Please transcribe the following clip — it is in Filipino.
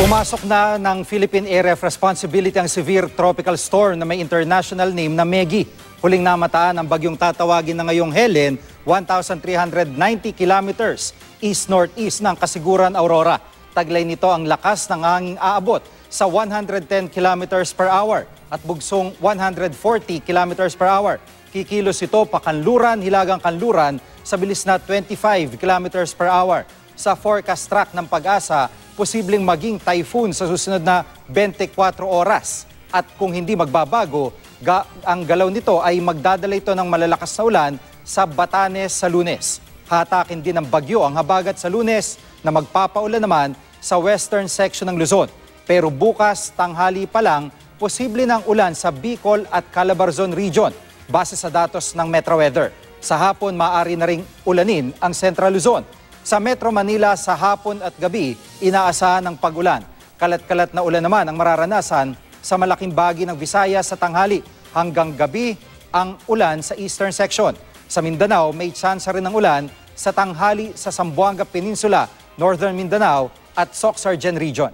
Pumasok na ng Philippine Area of Responsibility ang severe tropical storm na may international name na Meggy. Huling namataan ang bagyong tatawagin na ngayong Helen, 1,390 kilometers east-northeast ng Kasiguran, Aurora. Taglay nito ang lakas ng hanging aabot sa 110 kilometers per hour at bugsong 140 kilometers per hour. Kikilos ito pakanluran, hilagang kanluran sa bilis na 25 kilometers per hour. Sa forecast track ng Pag-asa, posibleng maging typhoon sa susunod na 24 oras. At kung hindi magbabago, ang galaw nito ay magdadala ito ng malalakas na ulan sa Batanes sa Lunes. Hatakin din ng bagyo ang habagat sa Lunes na magpapaulan naman sa western section ng Luzon. Pero bukas, tanghali pa lang, posible ng ulan sa Bicol at Calabarzon region base sa datos ng Metro Weather. Sa hapon, maaari na ring ulanin ang Central Luzon. Sa Metro Manila sa hapon at gabi, inaasahan ng pag-ulan. Kalat-kalat na ulan naman ang mararanasan sa malaking bahagi ng Visayas sa tanghali. Hanggang gabi ang ulan sa eastern section. Sa Mindanao, may tsansa rin ng ulan sa tanghali sa Zamboanga Peninsula, Northern Mindanao at Soc-Sargen Region.